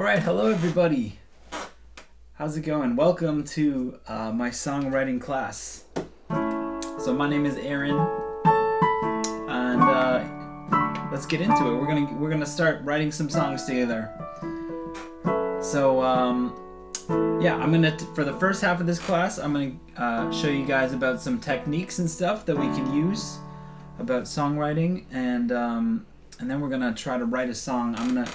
right, hello everybody. How's it going? Welcome to my songwriting class. So my name is Aaron, and let's get into it. We're gonna start writing some songs together. So yeah, I'm gonna for the first half of this class, I'm gonna show you guys about some techniques and stuff that we can use about songwriting, and then we're gonna try to write a song. I'm gonna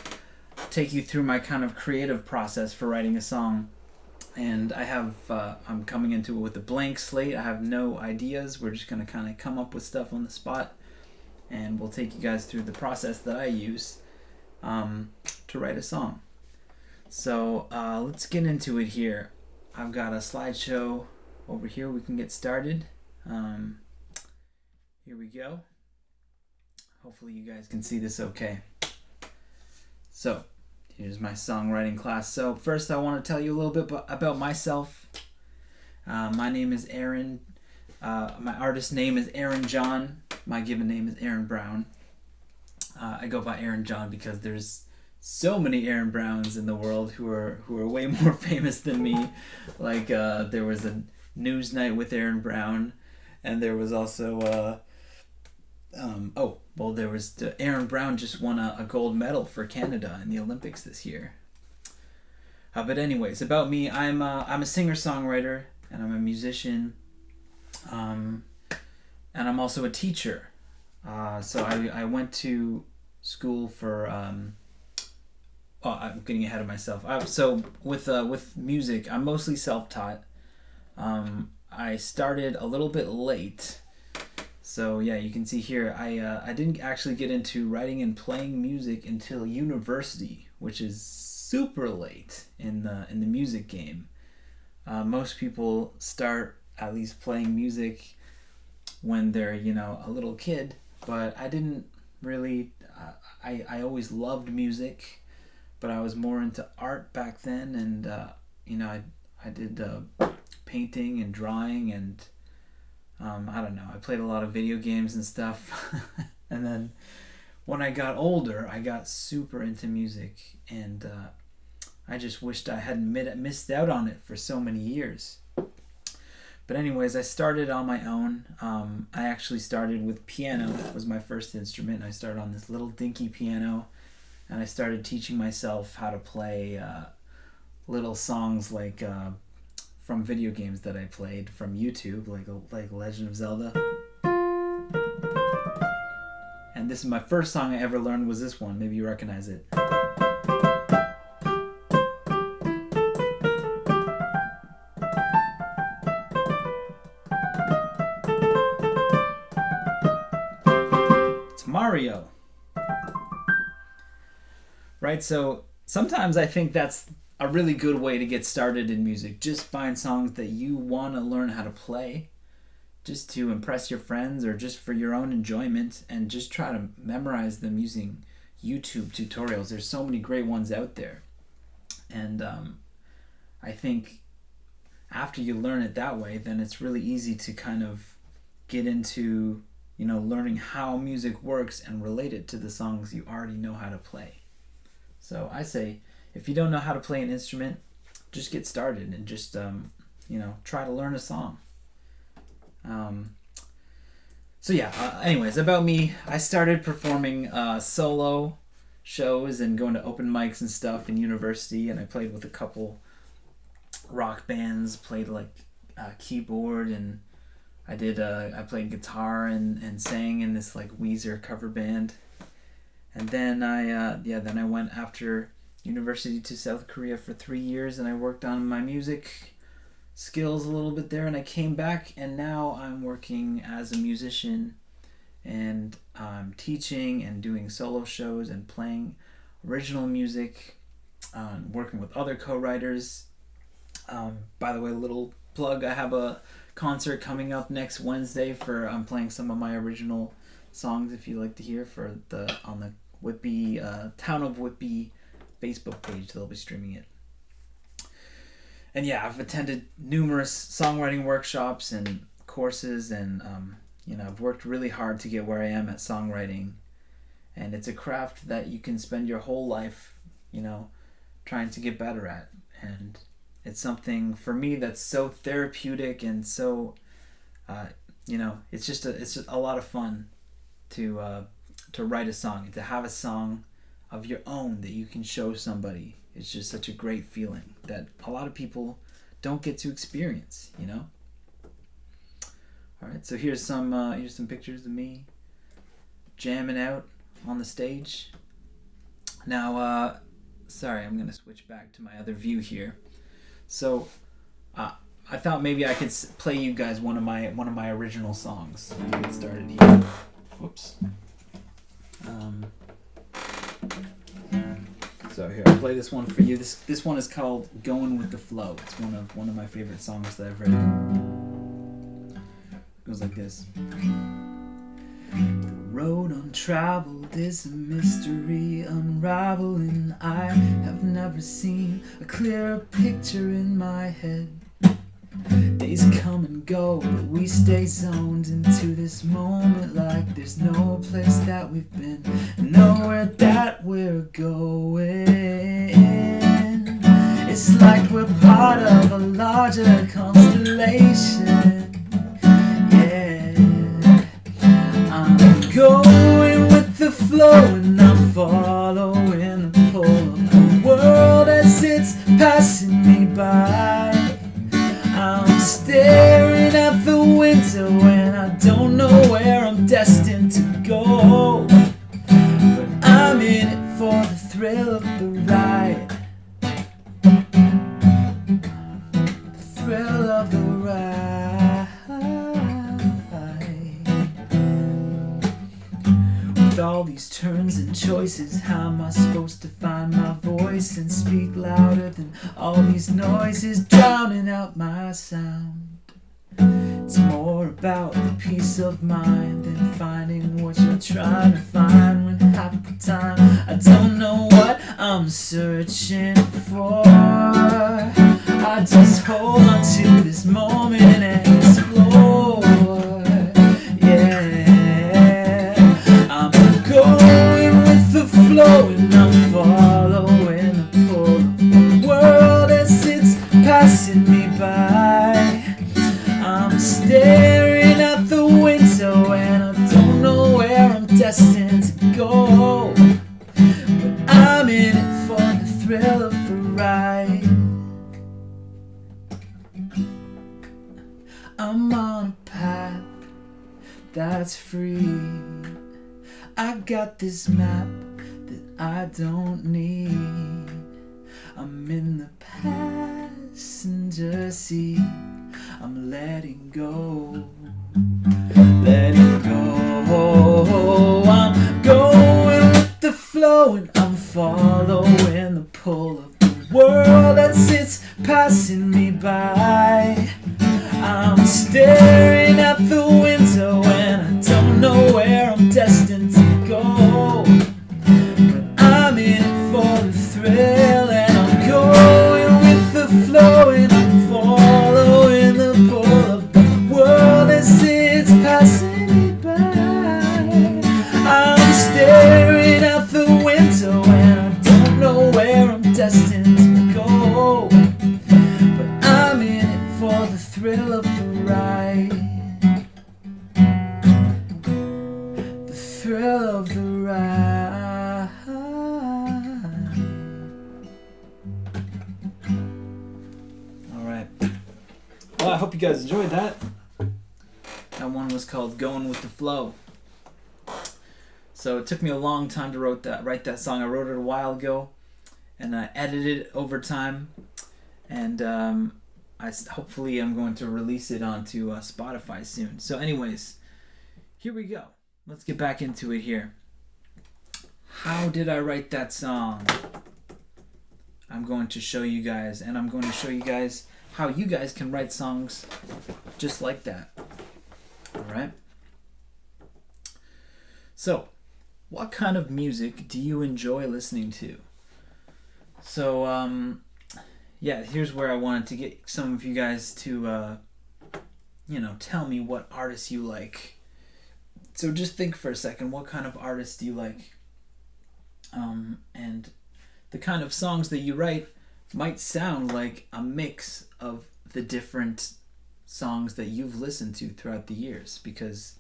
take you through my kind of creative process for writing a song. And I'm coming into it with a blank slate. I have no ideas. We're just going to kind of come up with stuff on the spot. And we'll take you guys through the process that I use to write a song. So let's get into it here. I've got a slideshow over here. We can get started. Here we go. Hopefully you guys can see this okay. So here's my songwriting class. So first I want to tell you a little bit about myself. My name is Aaron. My artist name is Aaron John. My given name is Aaron Brown. I go by Aaron John because there's so many Aaron Browns in the world who are way more famous than me. Like there was a news night with Aaron Brown, and there was also there was Aaron Brown just won a gold medal for Canada in the Olympics this year. But anyways, about me, I'm a singer-songwriter, and I'm a musician, and I'm also a teacher. So I went to school for I'm getting ahead of myself. So with music, I'm mostly self-taught. I started a little bit late. So yeah, you can see here, I didn't actually get into writing and playing music until university, which is super late in the music game. Most people start at least playing music when they're a little kid, but I didn't really. I always loved music, but I was more into art back then, and I did painting and drawing and. I don't know. I played a lot of video games and stuff. And then when I got older, I got super into music. And I just wished I hadn't missed out on it for so many years. But anyways, I started on my own. I actually started with piano. That was my first instrument. I started on this little dinky piano. And I started teaching myself how to play little songs like... from video games that I played from YouTube, like Legend of Zelda. And this is my first song I ever learned was this one. Maybe you recognize it. It's Mario. Right, so sometimes I think that's a really good way to get started in music. Just find songs that you want to learn how to play, just to impress your friends or just for your own enjoyment, and just try to memorize them using YouTube tutorials. There's so many great ones out there. And I think after you learn it that way, then it's really easy to kind of get into, learning how music works and relate it to the songs you already know how to play. So I say, if you don't know how to play an instrument, just get started and just, try to learn a song. Anyways, about me, I started performing solo shows and going to open mics and stuff in university, and I played with a couple rock bands, played keyboard, and I played guitar and sang in this Weezer cover band. And then I went after university to South Korea for 3 years, and I worked on my music skills a little bit there, and I came back, and now I'm working as a musician, and I'm teaching and doing solo shows and playing original music, working with other co-writers. By the way, a little plug, I have a concert coming up next Wednesday I'm playing some of my original songs, if you like to hear, on the Whitby Town of Whitby Facebook page. They'll be streaming it. And yeah, I've attended numerous songwriting workshops and courses, and I've worked really hard to get where I am at songwriting. And it's a craft that you can spend your whole life, trying to get better at. And it's something for me that's so therapeutic and so, it's just a lot of fun to write a song and to have a song of your own that you can show somebody. It's just such a great feeling that a lot of people don't get to experience, All right, so here's some pictures of me jamming out on the stage. Now, sorry, I'm gonna switch back to my other view here. So, I thought maybe I could play you guys one of my original songs. Let me get started here. Whoops. So here, I'll play this one for you. This one is called "Going with the Flow." It's one of my favorite songs that I've written. It goes like this. The road untraveled is a mystery unraveling. I have never seen a clearer picture in my head. Days come and go, but we stay zoned into this moment like there's no place that we've been, nowhere that we're going. It's like we're part of a larger constellation. Yeah, I'm going with the flow and I'm following the pull of the world as it's passing me by. I'm staring at the window and I don't know where I'm destined to go, but I'm in it for the thrill of the ride. The thrill of the ride. With all these turns and choices, how am I supposed to find my voice and speak louder than all these noises drowning out my sound? It's more about the peace of mind than finding what you're trying to find, when half the time I don't know what I'm searching for. I just hold on to this moment and explore. Yeah, I'm going with the flow and I'm following the pull of the world as it's passing me by. I'm staring at the window and I don't know where I'm destined to go, but I'm in it for the thrill of the ride. I'm on a path that's free. I got this map that I don't need. I'm in the passenger seat. I'm letting go, letting go. I'm going with the flow and I'm following the pull of the world as it's passing me by. I'm staring at the window and I don't know where I'm destined to go, but I'm in it for the thrill and I'm going with the flow and I'm following the pull of the world as it's passing me by. I'm staring at the window and I don't know where I'm destined to go, but I'm in it for the thrill of the ride. The thrill of the ride. Alright. Well, I hope you guys enjoyed that. That one was called Going with the Flow. So it took me a long time to write that song. I wrote it a while ago and I edited it over time, and hopefully I'm going to release it onto Spotify soon. So anyways, here we go. Let's get back into it here. How did I write that song? I'm going to show you guys, and I'm going to show you guys how you guys can write songs just like that. Alright? So, what kind of music do you enjoy listening to? So, yeah, here's where I wanted to get some of you guys to, tell me what artists you like. So just think for a second, what kind of artists do you like? And the kind of songs that you write might sound like a mix of the different songs that you've listened to throughout the years, because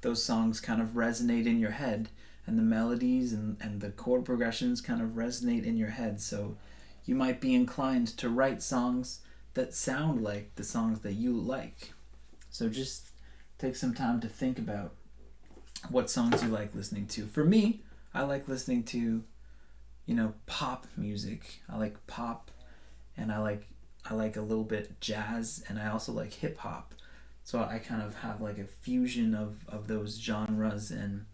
those songs kind of resonate in your head, and the melodies and the chord progressions kind of resonate in your head. So you might be inclined to write songs that sound like the songs that you like. So just take some time to think about what songs you like listening to. For me, I like listening to, pop music. I like pop, and I like a little bit jazz, and I also like hip hop. So I kind of have like a fusion of those genres. And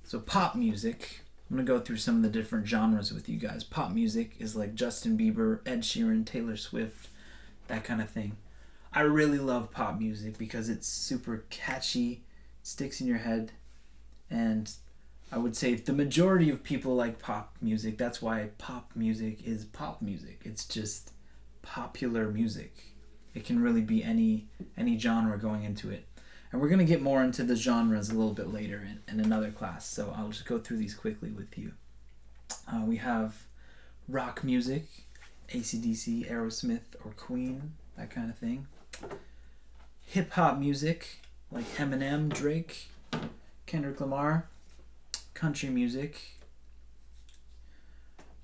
so pop music, I'm going to go through some of the different genres with you guys. Pop music is like Justin Bieber, Ed Sheeran, Taylor Swift, that kind of thing. I really love pop music because it's super catchy, sticks in your head, and I would say the majority of people like pop music. That's why pop music is pop music. It's just popular music. It can really be any genre going into it. And we're going to get more into the genres a little bit later in another class, so I'll just go through these quickly with you. We have rock music, AC/DC, Aerosmith, or Queen, that kind of thing. Hip-hop music, like Eminem, Drake, Kendrick Lamar. Country music.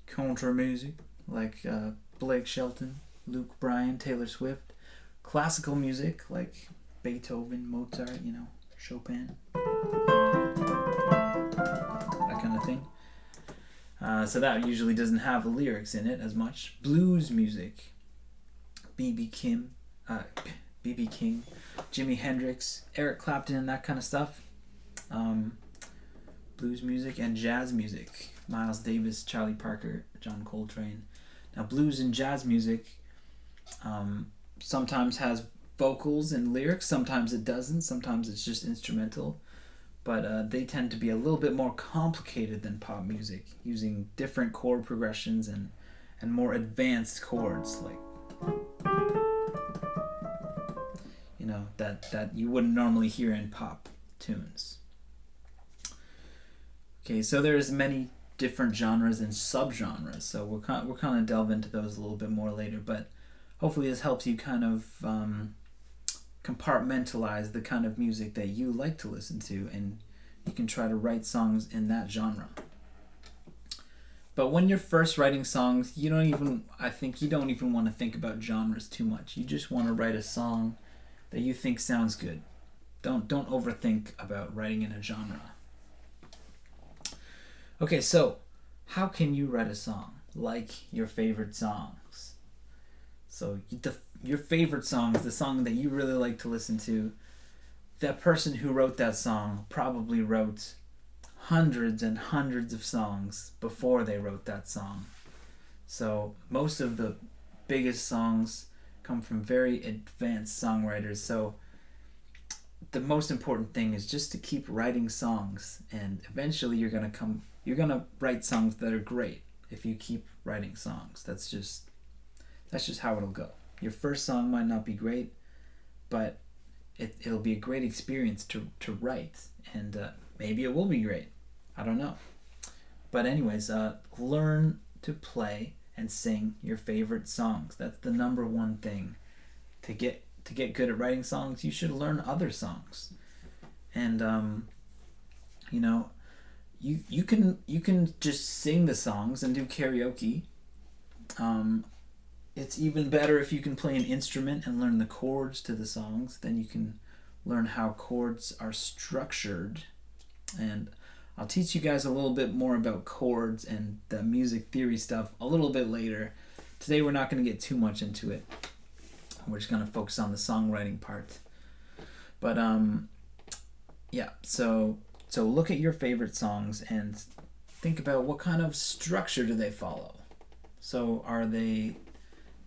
Country music, like Blake Shelton, Luke Bryan, Taylor Swift. Classical music, like Beethoven, Mozart, Chopin, that kind of thing. So that usually doesn't have lyrics in it as much. Blues music, B.B. King, Jimi Hendrix, Eric Clapton, that kind of stuff. Blues music. And jazz music, Miles Davis, Charlie Parker, John Coltrane. Now blues and jazz music sometimes has vocals and lyrics, sometimes it doesn't, sometimes it's just instrumental, but they tend to be a little bit more complicated than pop music, using different chord progressions and more advanced chords, like that you wouldn't normally hear in pop tunes. Okay, so there's many different genres and subgenres, so we're kind of delve into those a little bit more later, but hopefully this helps you kind of compartmentalize the kind of music that you like to listen to, and you can try to write songs in that genre. But when you're first writing songs, you don't even want to think about genres too much. You just want to write a song that you think sounds good. Don't overthink about writing in a genre. Okay, so how can you write a song like your favorite songs? So your favorite songs, the song that you really like to listen to, that person who wrote that song probably wrote hundreds and hundreds of songs before they wrote that song. So most of the biggest songs come from very advanced songwriters. So the most important thing is just to keep writing songs, and eventually you're gonna write songs that are great if you keep writing songs. That's just how it'll go. Your first song might not be great, but it'll be a great experience to write, and maybe it will be great. I don't know. But anyways, learn to play and sing your favorite songs. That's the number one thing. To get good at writing songs, you should learn other songs. And you can just sing the songs and do karaoke. It's even better if you can play an instrument and learn the chords to the songs. Then you can learn how chords are structured. And I'll teach you guys a little bit more about chords and the music theory stuff a little bit later. Today we're not going to get too much into it. We're just going to focus on the songwriting part. But so look at your favorite songs and think about what kind of structure do they follow. So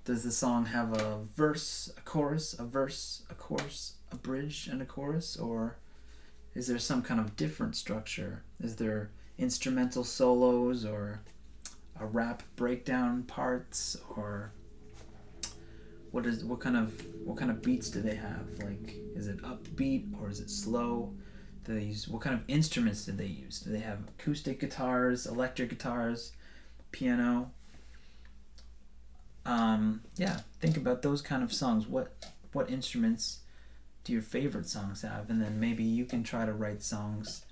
does the song have a verse, a chorus, a verse, a chorus, a bridge, and a chorus? Or is there some kind of different structure? Is there instrumental solos or a rap breakdown parts, or what kind of beats do they have? Like, is it upbeat or is it slow? Do they use, what kind of instruments did they use? Do they have acoustic guitars, electric guitars, piano? Yeah, think about those kind of songs. What instruments do your favorite songs have? And then maybe you can try to write songs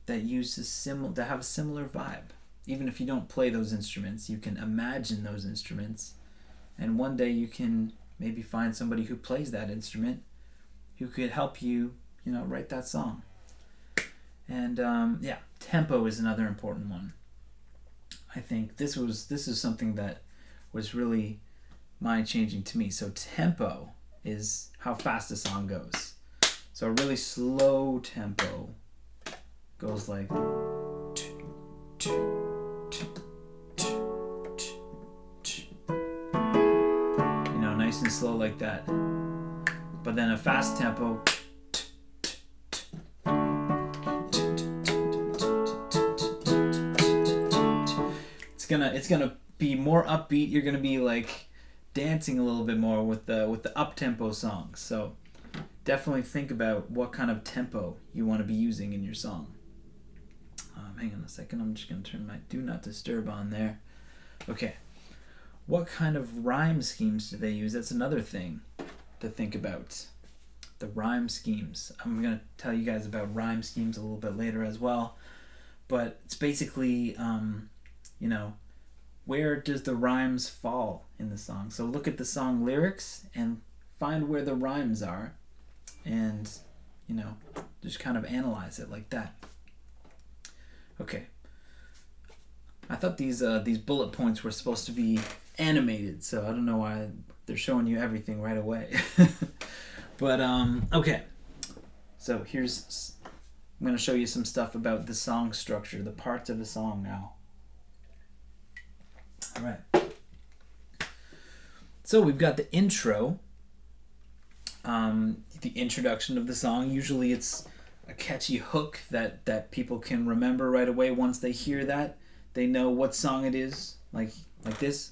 that that have a similar vibe. Even if you don't play those instruments, you can imagine those instruments, and one day you can maybe find somebody who plays that instrument who could help you, write that song. And yeah, tempo is another important one. I think this is something that was really mind-changing to me. So tempo is how fast a song goes. So a really slow tempo goes like, nice and slow like that. But then a fast tempo, it's gonna be more upbeat. You're gonna be like dancing a little bit more with the up tempo songs. So definitely think about what kind of tempo you want to be using in your song. Hang on a second. I'm just gonna turn my do not disturb on there. Okay. What kind of rhyme schemes do they use? That's another thing to think about. The rhyme schemes. I'm going to tell you guys about rhyme schemes a little bit later as well. But it's basically, where does the rhymes fall in the song? So look at the song lyrics and find where the rhymes are. And, just kind of analyze it like that. Okay. I thought these bullet points were supposed to be animated, so I don't know why they're showing you everything right away. But okay, so I'm going to show you some stuff about the song structure, the parts of a song now. All right, so we've got the intro, the introduction of the song. Usually it's a catchy hook that people can remember right away. Once they hear that, they know what song it is, like this.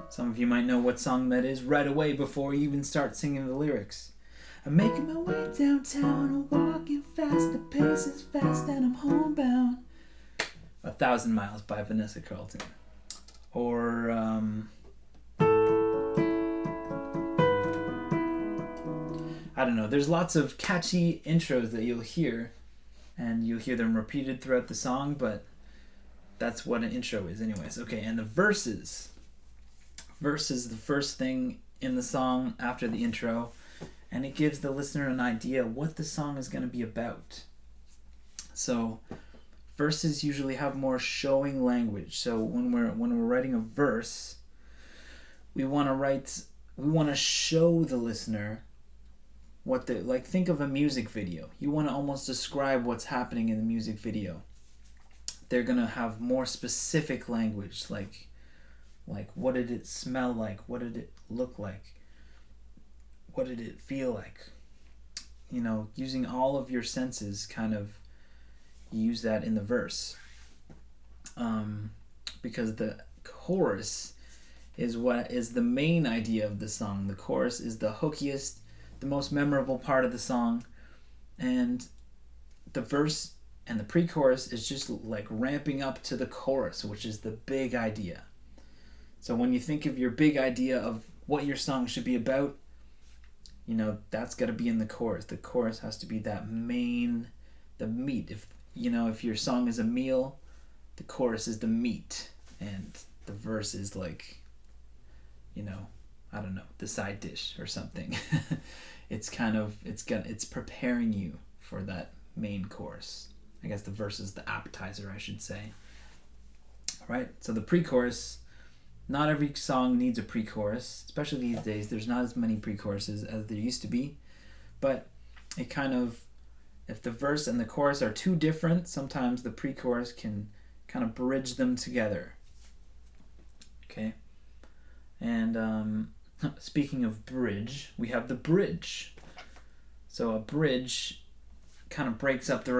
Some of you might know what song that is right away before you even start singing the lyrics. I'm making my way downtown, I'm walking fast, the pace is fast and I'm homebound. 1,000 Miles by Vanessa Carlton. Or, I don't know, there's lots of catchy intros that you'll hear, and you'll hear them repeated throughout the song, but that's what an intro is anyways. Okay, and the verses. Verse is the first thing in the song after the intro, and it gives the listener an idea what the song is going to be about. So verses usually have more showing language. So when we're writing a verse, we want to show the listener what think of a music video. You want to almost describe what's happening in the music video. They're going to have more specific language, like what did it smell like? What did it look like? What did it feel like? Using all of your senses, kind of use that in the verse. Because the chorus is what is the main idea of the song. The chorus is the hookiest, the most memorable part of the song, and the verse and the pre-chorus is just like ramping up to the chorus, which is the big idea. So when you think of your big idea of what your song should be about, that's got to be in the chorus. The chorus has to be the meat. If your song is a meal, the chorus is the meat, and the verse is I don't know, the side dish or something. It's preparing you for that main course. I guess the verse is the appetizer, I should say. Right? So the pre-chorus, not every song needs a pre-chorus, especially these days. There's not as many pre-choruses as there used to be, but it if the verse and the chorus are too different, sometimes the pre-chorus can kind of bridge them together. Okay? And speaking of bridge, we have the bridge. So a bridge kind of breaks up the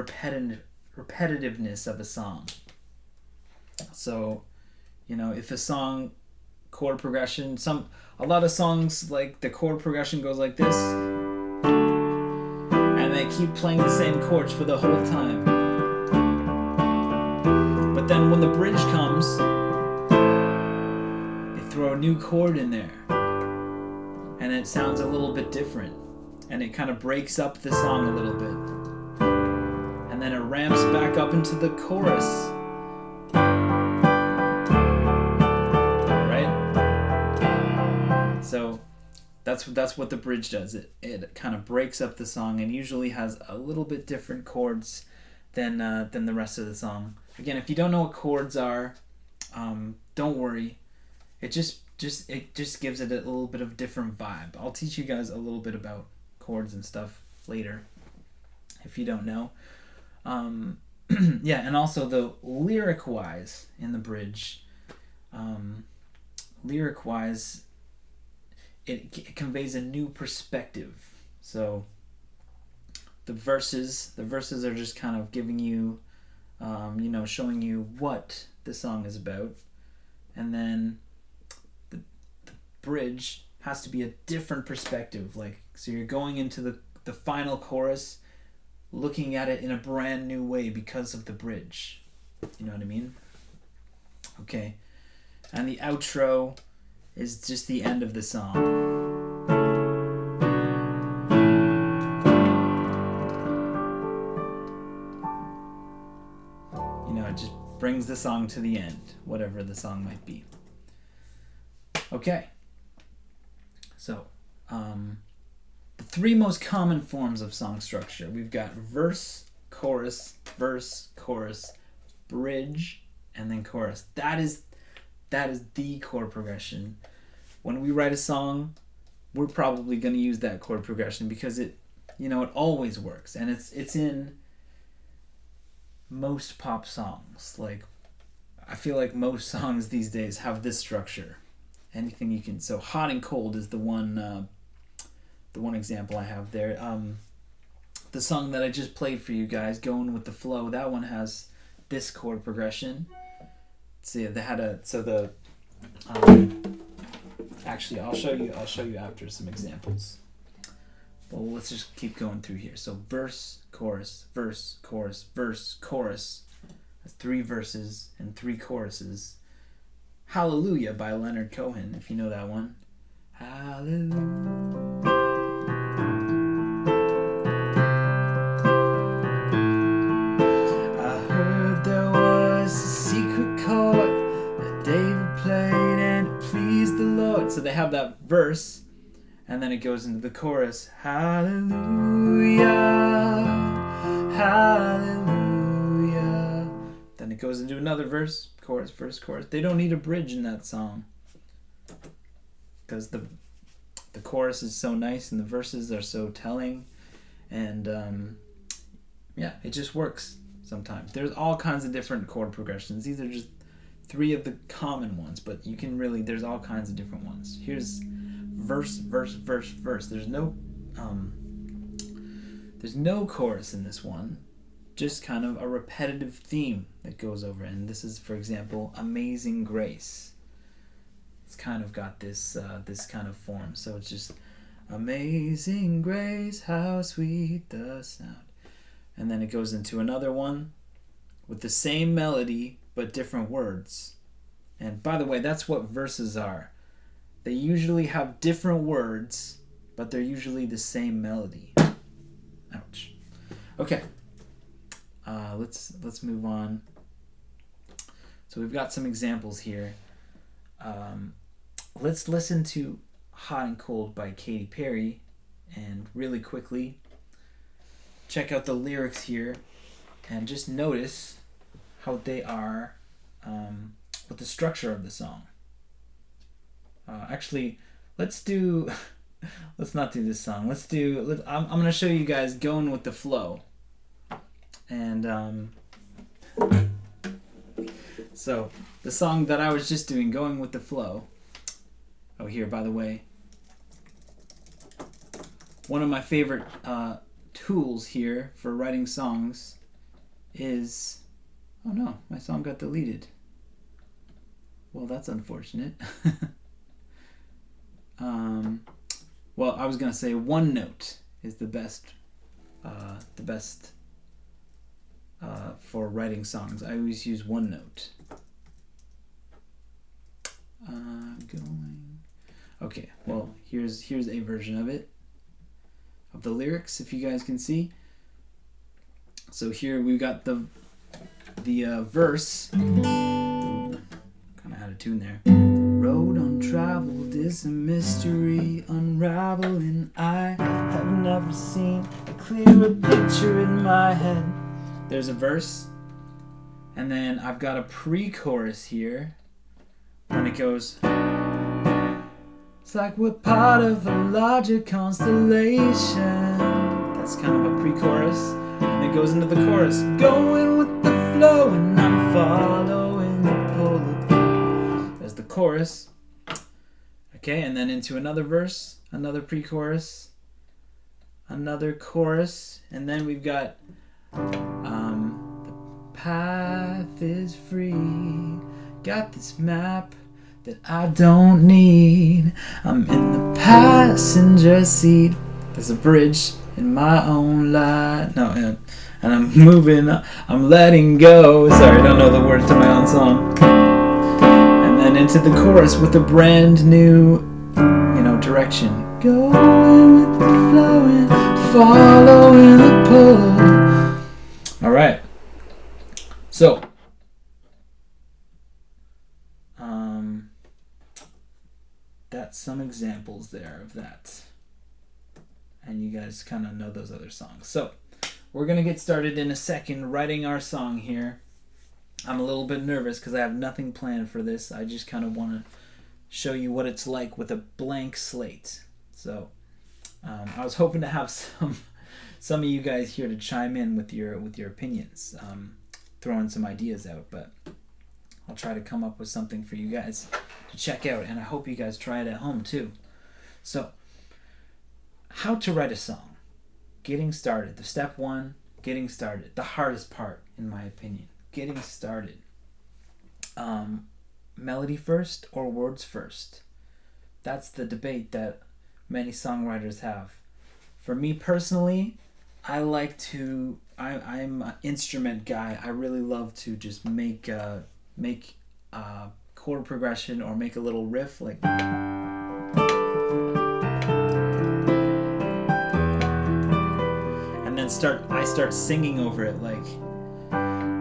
repetitiveness of a song. So, if a song chord progression, a lot of songs, like the chord progression goes like this, and they keep playing the same chords for the whole time. But then when the bridge comes, they throw a new chord in there, and it sounds a little bit different, and it kind of breaks up the song a little bit, and then it ramps back up into the chorus. So that's what the bridge does. It kind of breaks up the song and usually has a little bit different chords than the rest of the song. Again, if you don't know what chords are, don't worry. It just gives it a little bit of different vibe. I'll teach you guys a little bit about chords and stuff later if you don't know. Yeah, and also the lyric-wise in the bridge, lyric-wise, it conveys a new perspective. So the verses are just kind of giving you, showing you what the song is about, and then the bridge has to be a different perspective. Like, so you're going into the final chorus, looking at it in a brand new way because of the bridge. You know what I mean? Okay, and the outro is just the end of the song. It just brings the song to the end, whatever the song might be. Okay. So, the three most common forms of song structure. We've got verse, chorus, bridge, and then chorus. That is the chord progression. When we write a song, we're probably going to use that chord progression because it always works, and it's in most pop songs. Like, I feel like most songs these days have this structure. Anything you can. So Hot and Cold is the one example I have there. The song that I just played for you guys, Going with the Flow, that one has this chord progression. See, they had actually I'll show you after some examples. Well, let's just keep going through here. So verse, chorus, verse, chorus, verse, chorus. That's 3 verses and 3 choruses. Hallelujah by Leonard Cohen, if you know that one. Hallelujah. So they have that verse, and then it goes into the chorus. Hallelujah, hallelujah. Then it goes into another verse, chorus, verse, chorus. They don't need a bridge in that song because the chorus is so nice and the verses are so telling, and it just works sometimes. There's all kinds of different chord progressions. These are just 3 of the common ones, but you can really, there's all kinds of different ones. Here's verse, verse, verse, verse. There's no chorus in this one, just kind of a repetitive theme that goes over. And this is, for example, Amazing Grace. It's kind of got this kind of form. So it's just Amazing Grace, how sweet the sound. And then it goes into another one with the same melody but different words. And by the way, that's what verses are. They usually have different words, but they're usually the same melody. Ouch. Okay. Let's move on. So we've got some examples here. Let's listen to Hot and Cold by Katy Perry, and really quickly check out the lyrics here and just notice how they are with the structure of the song. Actually, let's not do this song. I'm going to show you guys Going with the Flow. And so the song that I was just doing, Going with the Flow. Oh, here, by the way, one of my favorite tools here for writing songs is... Oh no, my song got deleted. Well, that's unfortunate. Well, I was gonna say one note is the best for writing songs. I always use one note. Okay, well, here's a version of it, of the lyrics, if you guys can see. So here we've got the verse. Kind of had a tune there. Road untraveled is a mystery unraveling. I have never seen a clearer picture in my head. There's a verse, and then I've got a pre-chorus here when it goes, it's like we're part of a larger constellation. That's kind of a pre-chorus, and it goes into the chorus, going with the flow and I'm following the pull. There's the chorus. Okay, and then into another verse, another pre-chorus, another chorus, and then we've got the path is free. Got this map that I don't need. I'm in the passenger seat. There's a bridge in my own life. No, and I'm moving. I'm letting go. Sorry, I don't know the words to my own song. And then into the chorus with a brand new, direction. Going with the flow and following the pull. All right. So. That's some examples there of that. And you guys kind of know those other songs. So, we're going to get started in a second writing our song here. I'm a little bit nervous because I have nothing planned for this. I just kind of want to show you what it's like with a blank slate. So, I was hoping to have some of you guys here to chime in with your opinions, throwing some ideas out, but I'll try to come up with something for you guys to check out, and I hope you guys try it at home too. So, how to write a song. Getting started. The step one, getting started. The hardest part, in my opinion. Getting started. Melody first or words first? That's the debate that many songwriters have. For me personally, I'm an instrument guy. I really love to just make a chord progression or make a little riff like, and then I start singing over it like,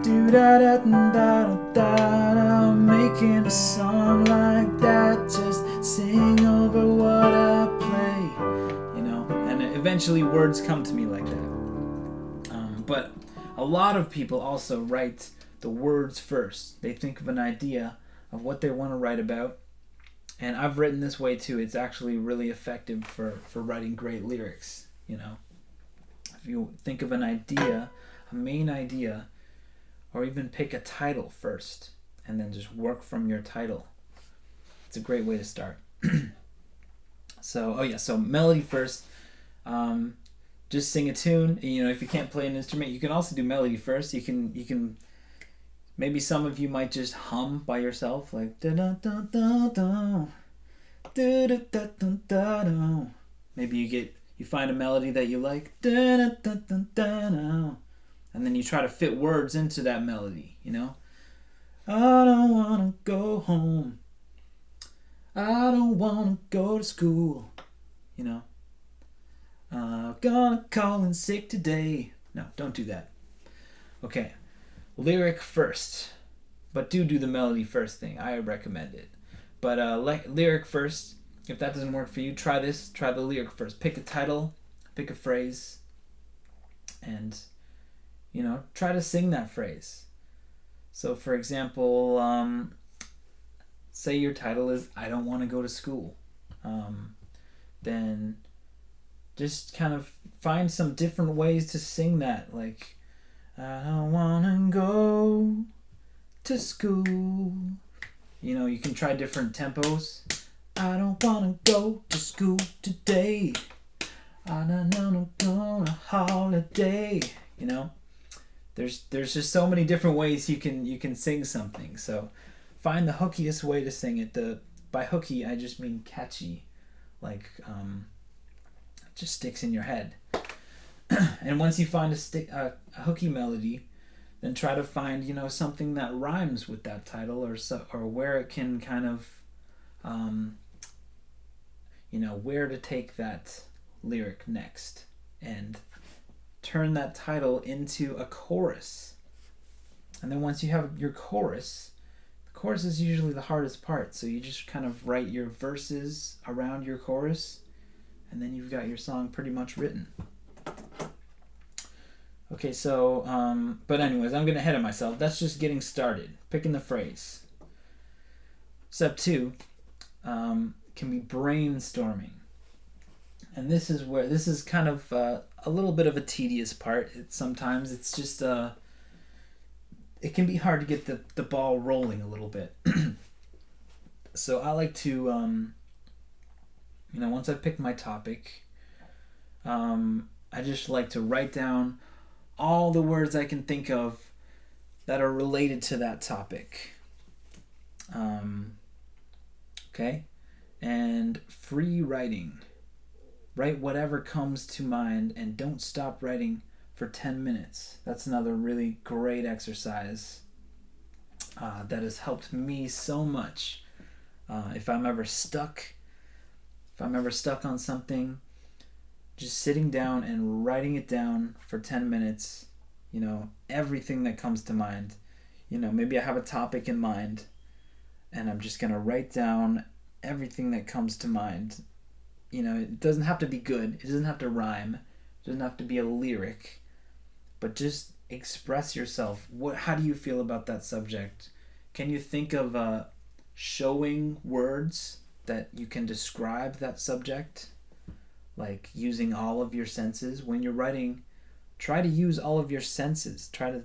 do da da da da da da, making a song like that, just sing over what I play, and eventually words come to me like that. But a lot of people also write the words first. They think of an idea of what they want to write about, and I've written this way too. It's actually really effective for writing great lyrics. If you think of an idea, a main idea, or even pick a title first and then just work from your title, it's a great way to start. So melody first. Just sing a tune. If you can't play an instrument, you can also do melody first. You can maybe some of you might just hum by yourself, like da da da da da da da da da da. Maybe you find a melody that you like, da da da da da da, and then you try to fit words into that melody. I don't wanna go home. I don't wanna go to school. Gonna call in sick today. No, don't do that. Okay. Lyric first, but do the melody first thing. I recommend it. But lyric first. If that doesn't work for you, try this. Try the lyric first. Pick a title, pick a phrase, and try to sing that phrase. So, for example, say your title is "I don't want to go to school." Then just kind of find some different ways to sing that, like, I don't wanna go to school. You can try different tempos. I don't wanna go to school today. I don't wanna go on a holiday. There's just so many different ways you can sing something. So find the hookiest way to sing it. By hooky, I just mean catchy, like just sticks in your head. And once you find a hooky melody, then try to find, you know, something that rhymes with that title, or where it can kind of, you know, where to take that lyric next, and turn that title into a chorus. And then once you have your chorus, the chorus is usually the hardest part. So you just kind of write your verses around your chorus, and then you've got your song pretty much written. Okay, so, but anyways, I'm getting ahead of myself. That's just getting started, picking the phrase. Step 2 can be brainstorming. And this is kind of a little bit of a tedious part. Sometimes it's just, it can be hard to get the ball rolling a little bit. So I like to, you know, once I pick my topic, I just like to write down all the words I can think of that are related to that topic. Okay? And free writing. Write whatever comes to mind, and don't stop writing for 10 minutes. That's another really great exercise that has helped me so much. If I'm ever stuck on something, just sitting down and writing it down for 10 minutes, you know, everything that comes to mind. You know, maybe I have a topic in mind, and I'm just going to write down everything that comes to mind. You know, it doesn't have to be good. It doesn't have to rhyme. It doesn't have to be a lyric. But just express yourself. How do you feel about that subject? Can you think of showing words that you can describe that subject? Like using all of your senses. When you're writing, try to use all of your senses. Try to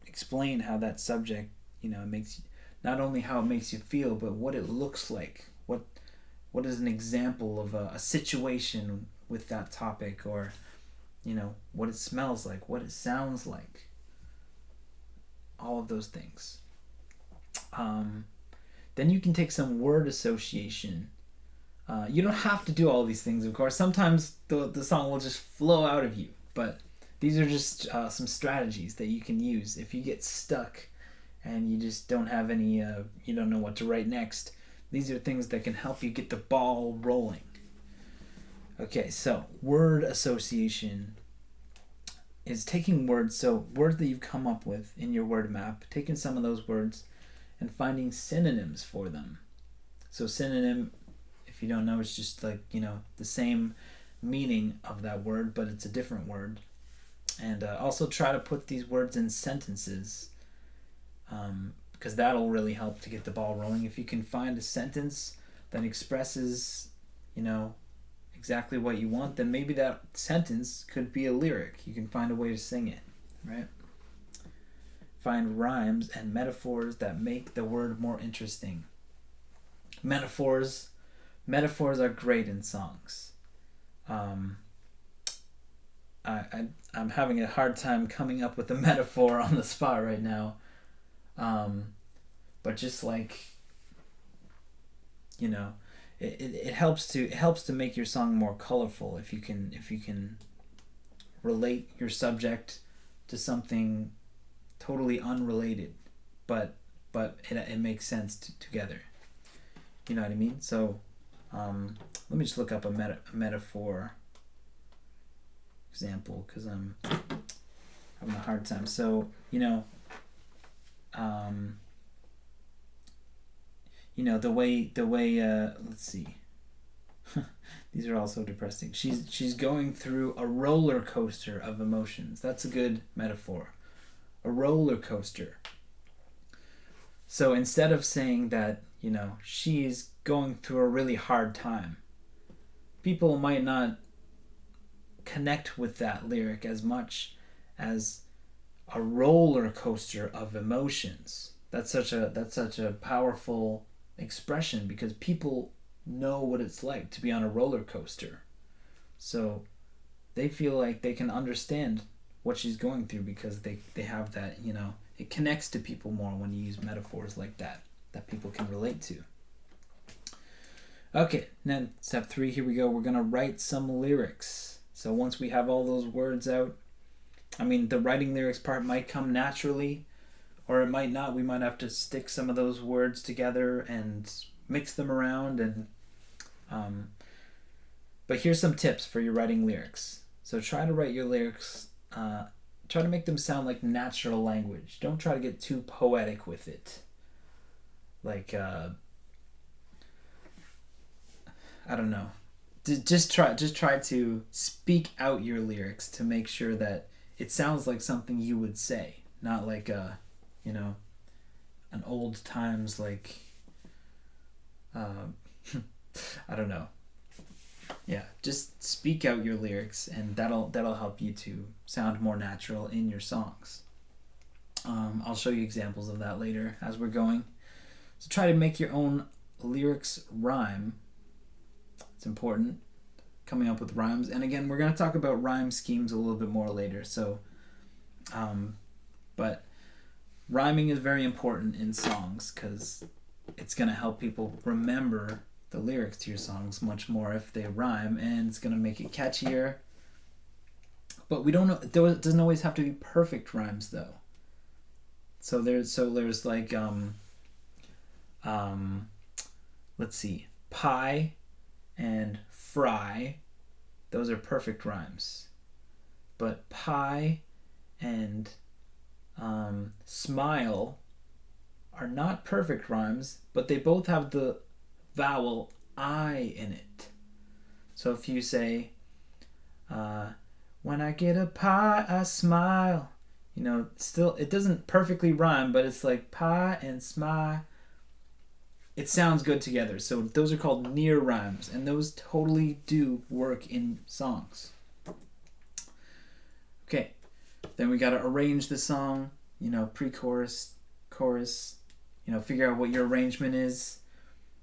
explain how that subject, you know, makes, not only how it makes you feel, but what it looks like. What is an example of a situation with that topic, or, you know, what it smells like, what it sounds like. All of those things. Then you can take some word association. You don't have to do all these things, of course. Sometimes the song will just flow out of you, but these are just some strategies that you can use if you get stuck and you just don't have any, you don't know what to write next. These are things that can help you get the ball rolling. Okay, so word association is taking words, so words that you've come up with in your word map, taking some of those words and finding synonyms for them. So synonym, if you don't know, it's just like, you know, the same meaning of that word, but it's a different word. And also try to put these words in sentences, because that'll really help to get the ball rolling. If you can find a sentence that expresses, you know, exactly what you want, then maybe that sentence could be a lyric. You can find a way to sing it, right? Find rhymes and metaphors that make the word more interesting. Metaphors are great in songs. I'm having a hard time coming up with a metaphor on the spot right now. But just like, you know, it helps to make your song more colorful if you can relate your subject to something totally unrelated, but it makes sense together. You know what I mean? So let me just look up a metaphor example, because I'm having a hard time. So, you know, the way let's see. These are all so depressing. She's going through a roller coaster of emotions. That's a good metaphor. A roller coaster. So instead of saying that, you know, she's going through a really hard time, people might not connect with that lyric as much as a roller coaster of emotions. That's such a powerful expression, because people know what it's like to be on a roller coaster. So they feel like they can understand what she's going through, because they have that, you know, it connects to people more when you use metaphors like that people can relate to. Okay, then step 3, here we go. We're gonna write some lyrics. So once we have all those words out, I mean, the writing lyrics part might come naturally, or it might not. We might have to stick some of those words together and mix them around. And um, but here's some tips for your writing lyrics. So try to write your lyrics. Try to make them sound like natural language. Don't try to get too poetic with it. Like I don't know. Just try to speak out your lyrics to make sure that it sounds like something you would say, not like you know, an old times like I don't know. Yeah, just speak out your lyrics, and that'll help you to sound more natural in your songs. I'll show you examples of that later as we're going. So try to make your own lyrics rhyme. It's important, coming up with rhymes. And again, we're going to talk about rhyme schemes a little bit more later. So, but rhyming is very important in songs because it's going to help people remember the lyrics to your songs much more if they rhyme, and it's going to make it catchier. But we don't know, it doesn't always have to be perfect rhymes though. So there's like let's see, pie and fry, those are perfect rhymes. But pie and smile are not perfect rhymes, but they both have the vowel I in it. So if you say, when I get a pie, I smile. You know, still, it doesn't perfectly rhyme, but it's like pie and smile. It sounds good together. So those are called near rhymes, and those totally do work in songs. Okay, then we got to arrange the song, you know, pre-chorus, chorus, you know, figure out what your arrangement is.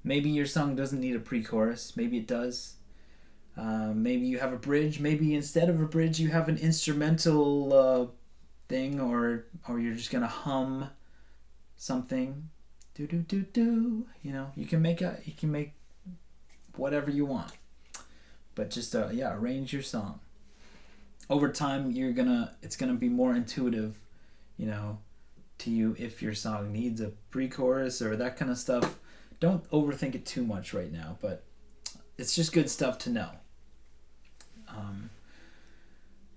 Maybe your song doesn't need a pre-chorus. Maybe it does. Maybe you have a bridge. Maybe instead of a bridge, you have an instrumental thing, or you're just gonna hum something. Do do do do. You know, you can make whatever you want, but just arrange your song. Over time, it's gonna be more intuitive, you know, to you if your song needs a pre-chorus or that kind of stuff. Don't overthink it too much right now, but it's just good stuff to know.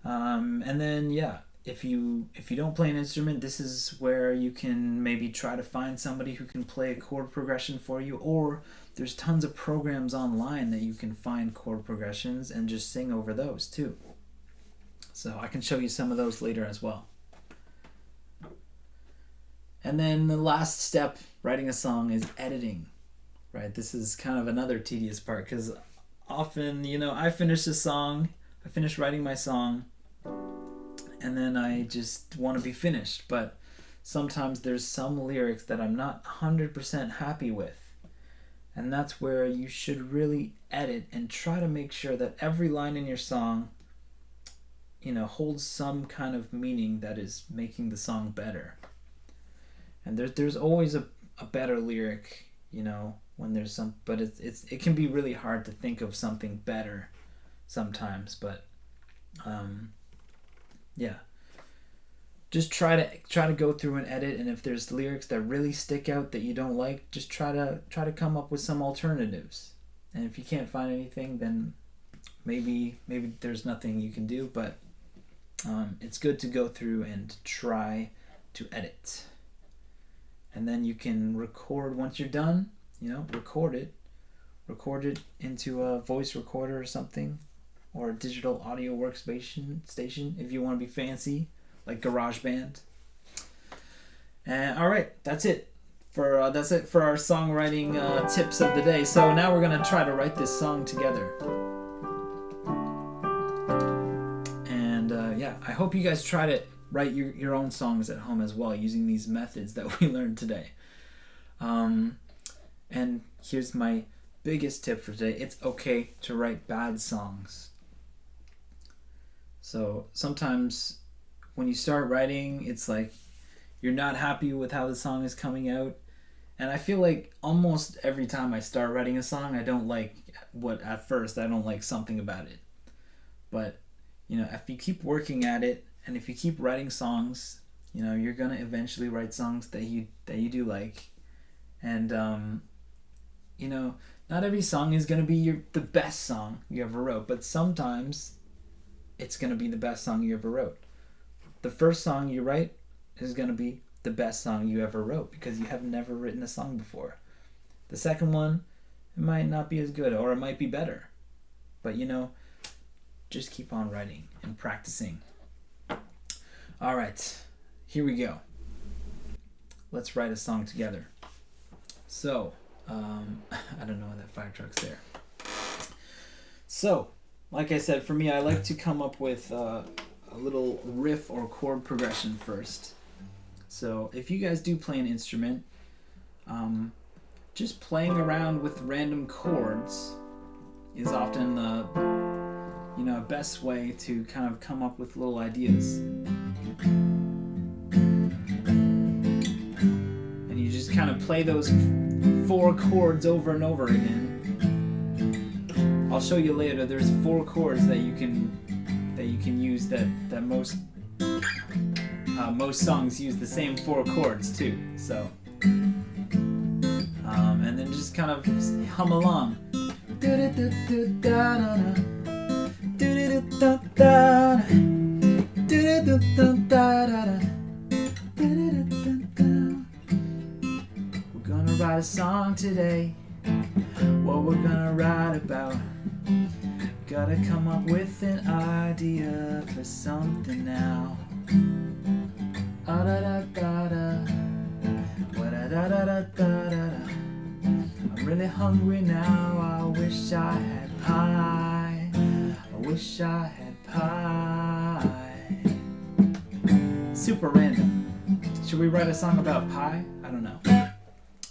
And then if you don't play an instrument, this is where you can maybe try to find somebody who can play a chord progression for you, or there's tons of programs online that you can find chord progressions and just sing over those too. So I can show you some of those later as well. And then the last step, writing a song, is editing, right? This is kind of another tedious part because often, you know, I finish writing my song, and then I just want to be finished. But sometimes there's some lyrics that I'm not 100% happy with. And that's where you should really edit and try to make sure that every line in your song, you know, holds some kind of meaning that is making the song better. And there's always a better lyric, you know, when there's some, but it can be really hard to think of something better sometimes. But just try to go through and edit, and if there's lyrics that really stick out that you don't like, just try to come up with some alternatives. And if you can't find anything, then maybe there's nothing you can do. But it's good to go through and try to edit. And then you can record once you're done, you know, record it into a voice recorder or something, or a digital audio workstation if you want to be fancy, like GarageBand. And all right, that's it for our songwriting tips of the day. So now we're gonna try to write this song together. And I hope you guys try to write your own songs at home as well, using these methods that we learned today. And here's my biggest tip for today. It's okay to write bad songs. So sometimes when you start writing, it's like you're not happy with how the song is coming out, And I feel like almost every time I start writing a song, I don't like at first I don't like something about it. But, if you keep working at it and if you keep writing songs, you're going to eventually write songs that you do like. And, not every song is going to be the best song you ever wrote, but sometimes it's going to be the best song you ever wrote. The first song you write is going to be the best song you ever wrote because you have never written a song before. The second one, it might not be as good or it might be better. But just keep on writing and practicing. All right, here we go. Let's write a song together. So, I don't know why that fire truck's there. So, like I said, for me, I like to come up with a little riff or chord progression first. So if you guys do play an instrument, just playing around with random chords is often the best way to kind of come up with little ideas. And you just kind of play those 4 chords over and over again. I'll show you later. There's 4 chords that you can use that most songs use the same 4 chords too. So, and then just kind of hum along. We're gonna write a song today. What we're gonna write about. Gotta come up with an idea for something now. I'm really hungry now. I wish I had pie. I wish I had pie. Super random. Should we write a song about pie? I don't know.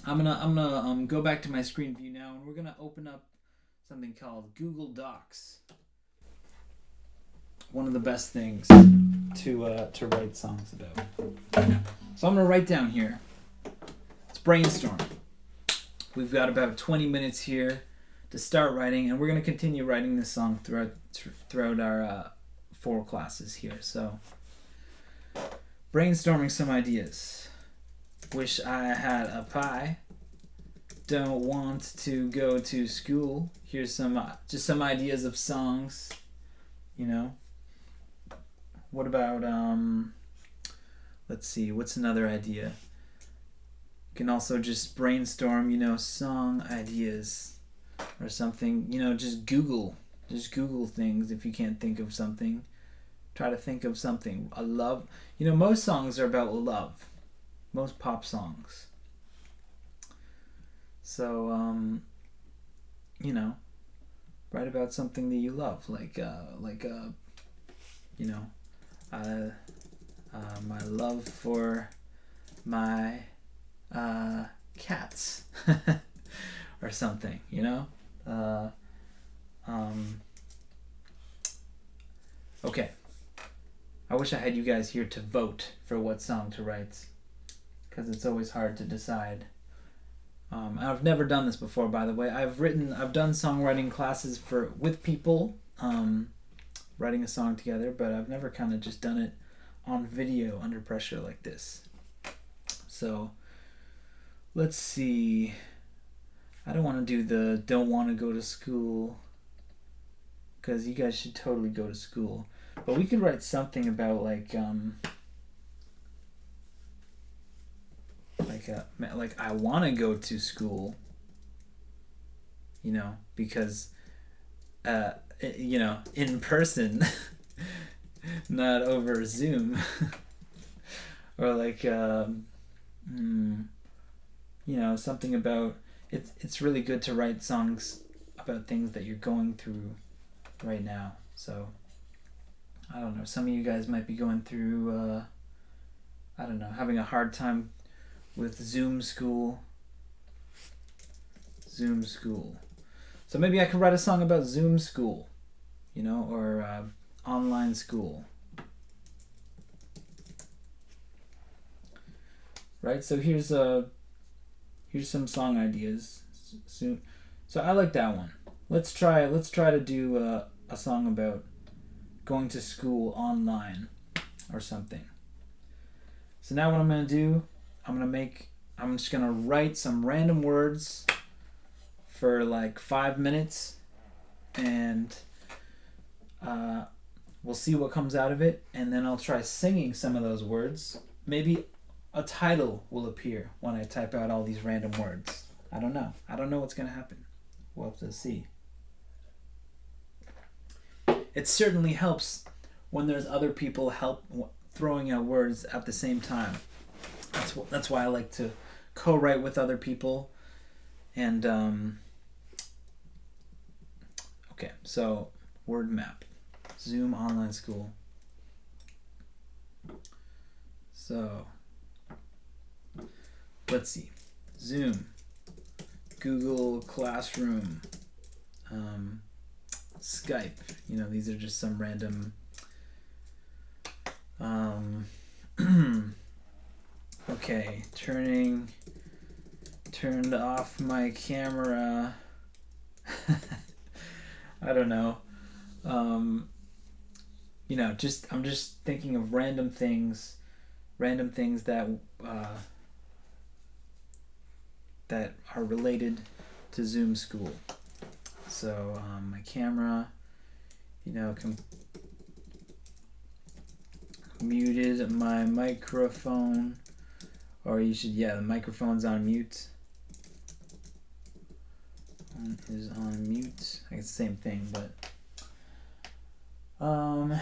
I'm gonna go back to my screen view now, and we're gonna open up something called Google Docs. One of the best things to write songs about. So I'm gonna write down here. Let's brainstorm. We've got about 20 minutes here to start writing, and we're gonna continue writing this song throughout our 4 classes here. So brainstorming some ideas. Wish I had a pie. Don't want to go to school. Here's some ideas of songs. What about let's see, what's another idea? You can also just brainstorm, song ideas or something. Just Google things if you can't think of something. Try to think of something. A love. Most songs are about love. Most pop songs. So, write about something that you love, my love for my cats, or something, Okay. I wish I had you guys here to vote for what song to write, because it's always hard to decide. I've never done this before, by the way. I've done songwriting classes with people, writing a song together, but I've never kind of just done it on video under pressure like this. So, let's see. I don't want to do the don't want to go to school, because you guys should totally go to school. But we could write something about like I want to go to school, because in person, not over Zoom. Or something about it's really good to write songs about things that you're going through right now. So I don't know, some of you guys might be going through having a hard time with Zoom school. So maybe I could write a song about Zoom school, or online school. Right? So here's Here's some song ideas. So I like that one. Let's try to do a song about going to school online or something. So now what I'm gonna do, I'm just gonna write some random words for like 5 minutes, and we'll see what comes out of it, and then I'll try singing some of those words. Maybe a title will appear when I type out all these random words. I don't know what's gonna happen. We'll have to see. It certainly helps when there's other people throwing out words at the same time. That's why I like to co-write with other people. And okay, so word map, Zoom online school. So let's see, Zoom, Google Classroom, Skype. These are just some random. Okay, turned off my camera. I don't know. I'm just thinking of random things that are related to Zoom school. So my camera, muted my microphone, or the microphone's on mute. One is on mute. I guess the same thing, but I'm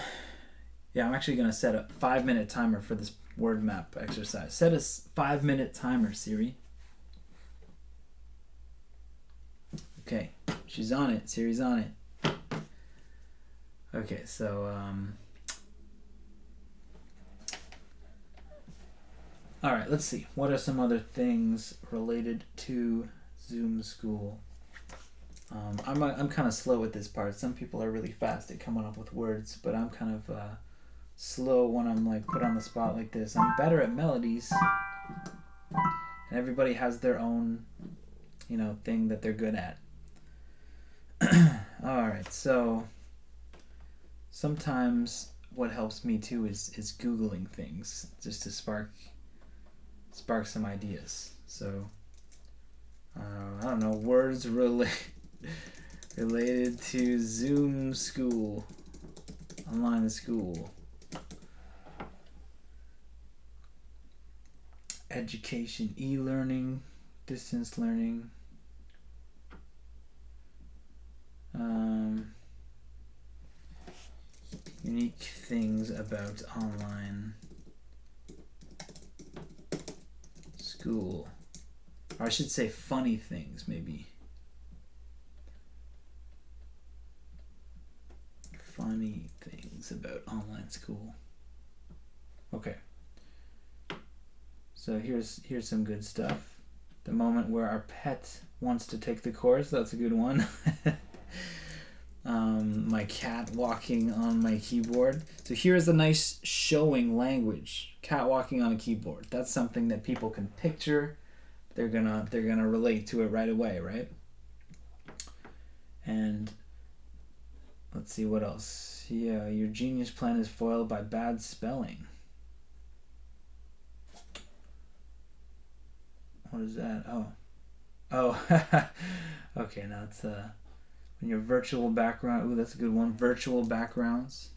actually gonna set a 5-minute timer for this word map exercise. Set a 5-minute timer, Siri. Okay, she's on it. Siri's on it. Okay, so all right, let's see. What are some other things related to Zoom school? I'm kind of slow with this part. Some people are really fast at coming up with words, but I'm kind of slow when I'm like put on the spot like this. I'm better at melodies, and everybody has their own, thing that they're good at. All right, so sometimes what helps me too is Googling things just to spark some ideas. So I don't know, words related to Zoom school, online school, education, e-learning, distance learning, unique things about online school. Or I should say funny things, maybe. Funny things about online school. Okay. So here's some good stuff. The moment where our pet wants to take the course, that's a good one. My cat walking on my keyboard. So here's a nice showing language. Cat walking on a keyboard. That's something that people can picture. They're gonna relate to it right away, right? And let's see what else. Yeah, your genius plan is foiled by bad spelling. What is that? Oh. Okay, now it's when your virtual background. Ooh, that's a good one. Virtual backgrounds.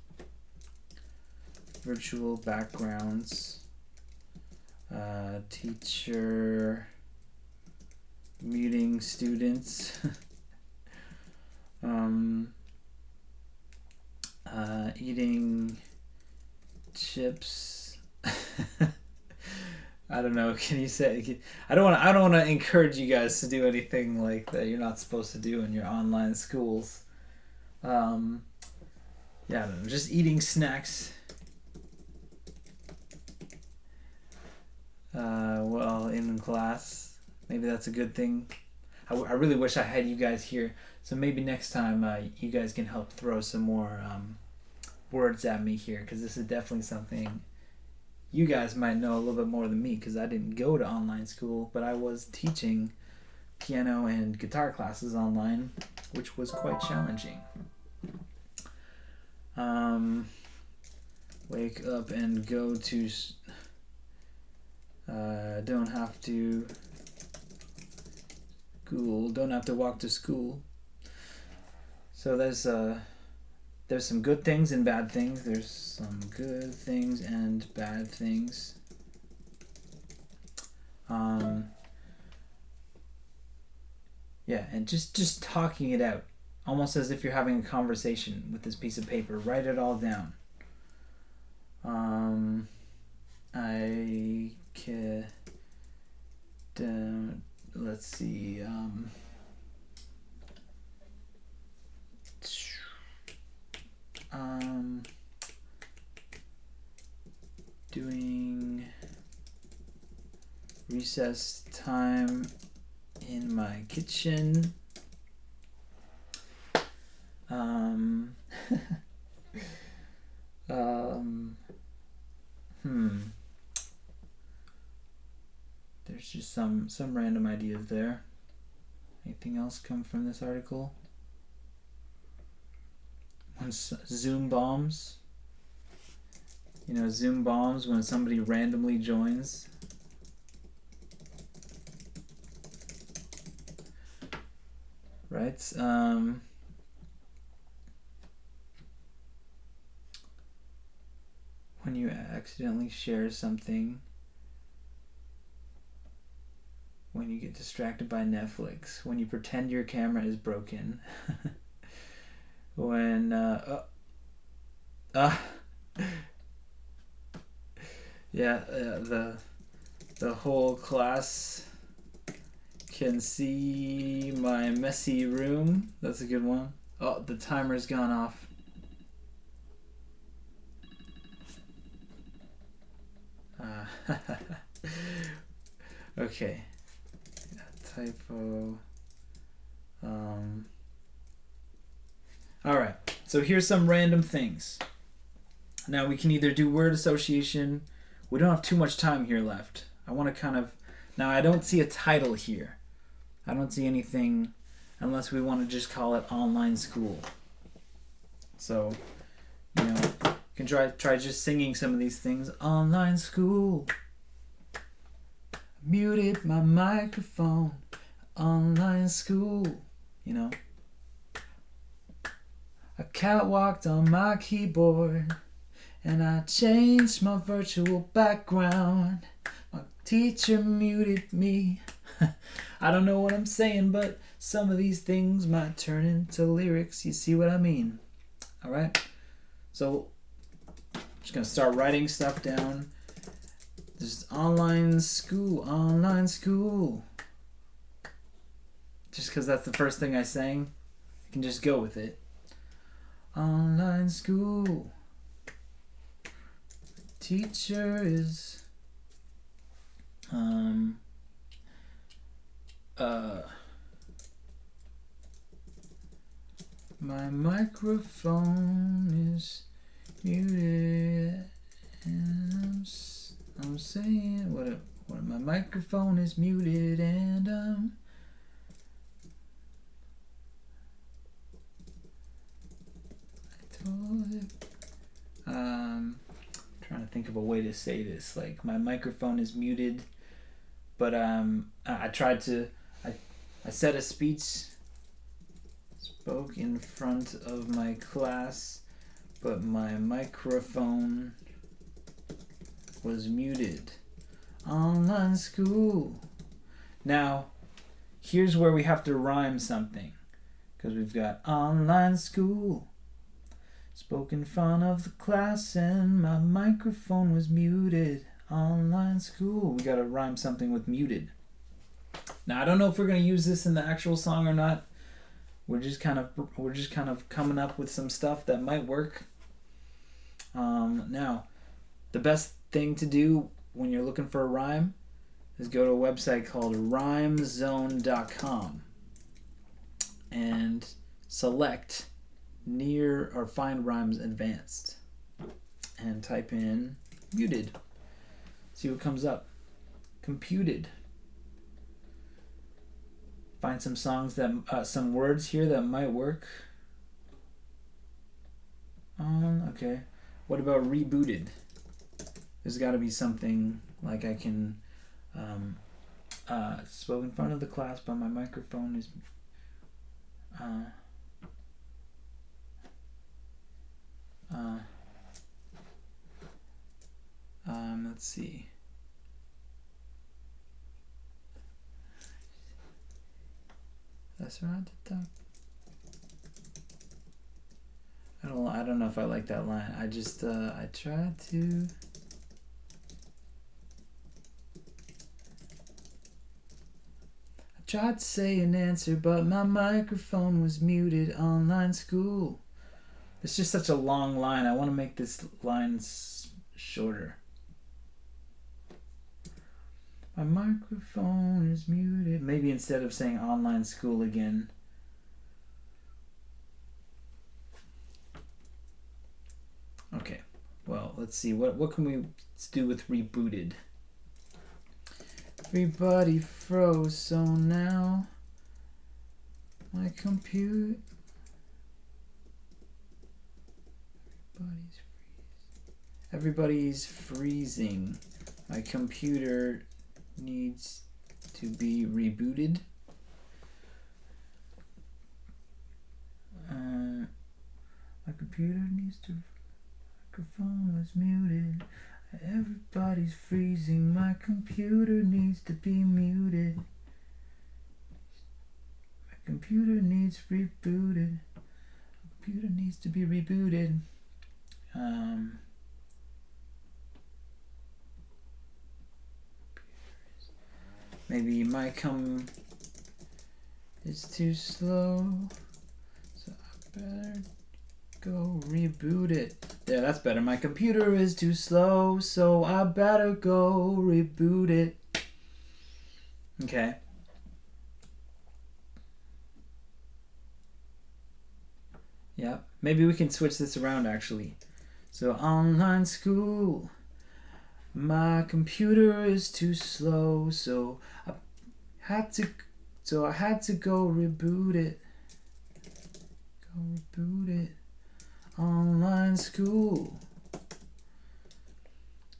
Teacher meeting students. Eating chips. I don't know. Can you say? I don't want to encourage you guys to do anything like that you're not supposed to do in your online schools. I don't know. Just eating snacks. Well, in class, maybe that's a good thing. I really wish I had you guys here. So maybe next time you guys can help throw some more words at me here, because this is definitely something you guys might know a little bit more than me because I didn't go to online school, but I was teaching piano and guitar classes online, which was quite challenging. Wake up and go to don't have to walk to school. So there's some good things and bad things. There's some good things and bad things. Yeah, and just talking it out, almost as if you're having a conversation with this piece of paper. Write it all down. Let's see. Doing recess time in my kitchen. There's just some random ideas there. Anything else come from this article? Zoom bombs. You know, Zoom bombs when somebody randomly joins. Right? When you accidentally share something. When you get distracted by Netflix. When you pretend your camera is broken. When the whole class can see my messy room. That's a good one. Oh, the timer's gone off. Okay. Typo. Alright, so here's some random things. Now we can either do word association. We don't have too much time here left. I want to kind of... Now I don't see a title here. I don't see anything unless we want to just call it online school. So, you know, you can try just singing some of these things. Online school. Muted my microphone. Online school. You know. A cat walked on my keyboard and I changed my virtual background. My teacher muted me. I don't know what I'm saying, but some of these things might turn into lyrics. You see what I mean? Alright? So, I'm just going to start writing stuff down. This is online school. Just because that's the first thing I sang, I can just go with it. Online school. Teacher is my microphone is muted and I'm saying what my microphone is muted and trying to think of a way to say this. Like, my microphone is muted, but I tried to. I said a speech, spoke in front of my class, but my microphone was muted. Online school. Now, here's where we have to rhyme something, because we've got online school. Spoke in front of the class and my microphone was muted. Online school. We gotta rhyme something with muted. Now I don't know if we're gonna use this in the actual song or not. We're just kind of coming up with some stuff that might work. Now, the best thing to do when you're looking for a rhyme is go to a website called rhymezone.com and select near or find rhymes advanced and type in muted. See what comes up. Computed. Find some songs that, some words here that might work. Okay. What about rebooted? There's got to be something like I can spoke in front of the class, but my microphone is let's see. That's right. I don't know if I like that line. I just I tried to. I tried to say an answer, but my microphone was muted. Online school. It's just such a long line. I want to make this line shorter. My microphone is muted. Maybe instead of saying online school again. Okay, well, let's see. What can we do with rebooted? Everybody froze, so now my computer... Everybody's freezing. My computer needs to be rebooted. My computer needs to... Microphone was muted. Everybody's freezing. My computer needs to be muted. My computer needs rebooted. My computer needs to be rebooted. Maybe my is too slow, so I better go reboot it. Yeah, that's better. My computer is too slow, so I better go reboot it. Okay. Yeah, maybe we can switch this around actually. So online school. My computer is too slow, so I had to go reboot it. Go reboot it. Online school.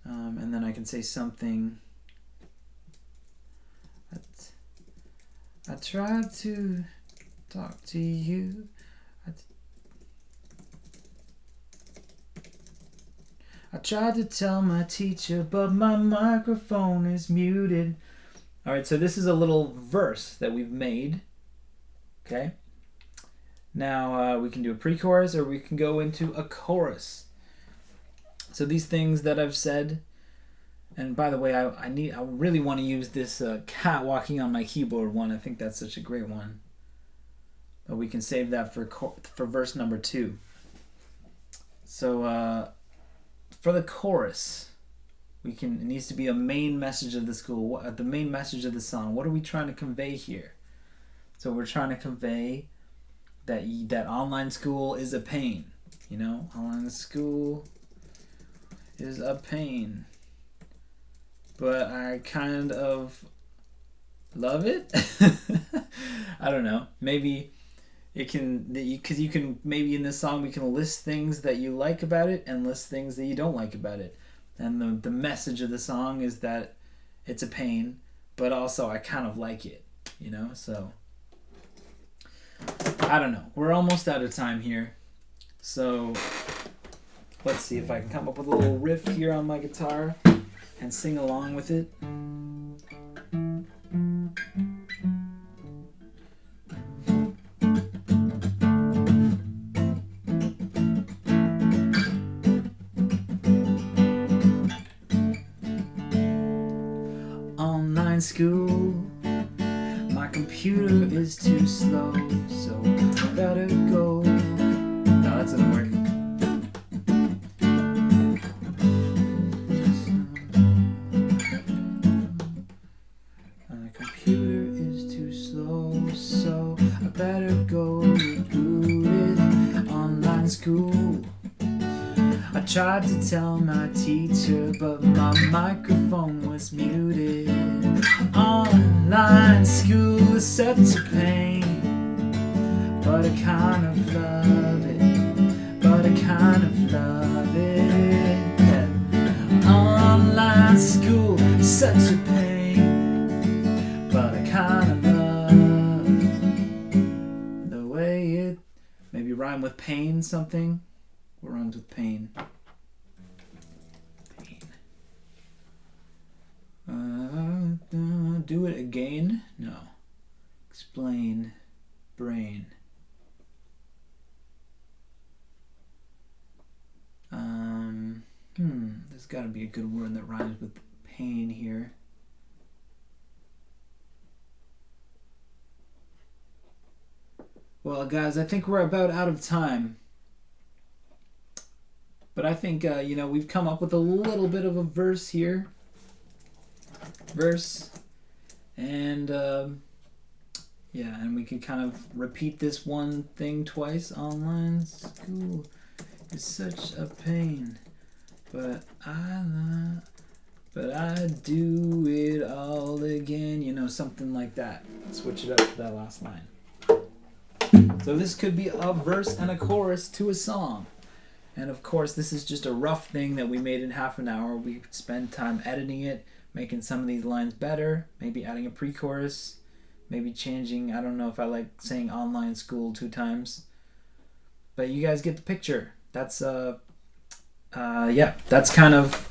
And then I can say something. I tried to talk to you. I tried to tell my teacher, but my microphone is muted. All right, so this is a little verse that we've made. Okay. Now we can do a pre-chorus or we can go into a chorus. So these things that I've said, and by the way, I really want to use this cat walking on my keyboard one. I think that's such a great one. But we can save that for verse number 2. So for the chorus, it needs to be a main message of the school. The main message of the song. What are we trying to convey here? So we're trying to convey that online school is a pain. You know, online school is a pain. But I kind of love it. I don't know. Maybe it can, because you can, maybe in this song we can list things that you like about it and list things that you don't like about it. And the message of the song is that it's a pain, but also I kind of like it, you know? So, I don't know. We're almost out of time here. So, let's see if I can come up with a little riff here on my guitar and sing along with it. Online school, my computer is too slow, so I better go. No, that doesn't work. My computer is too slow, so I better go reboot it. Online school. I tried to tell my teacher, but my microphone was muted. Online school is such a pain, but I kind of love it. But I kind of love it. Yeah. Online school is such a pain, but I kind of love the way it maybe rhyme with pain something. What rhymes with pain? Do it again? No. Explain. Brain. There's got to be a good word that rhymes with pain here. Well, guys, I think we're about out of time. But I think, we've come up with a little bit of a verse here. And, and we can kind of repeat this one thing twice. Online school is such a pain, but I do it all again. Something like that. Switch it up to that last line. So this could be a verse and a chorus to a song. And of course, this is just a rough thing that we made in half an hour. We spent time editing it, making some of these lines better, maybe adding a pre-chorus, maybe changing, I don't know if I like saying online school 2 times. But you guys get the picture. That's that's kind of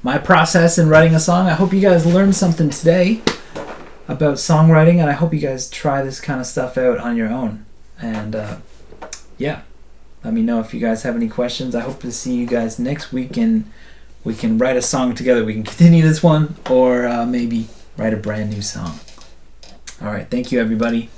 my process in writing a song. I hope you guys learned something today about songwriting, and I hope you guys try this kind of stuff out on your own. And let me know if you guys have any questions. I hope to see you guys next week and we can write a song together. We can continue this one or maybe write a brand new song. All right. Thank you, everybody.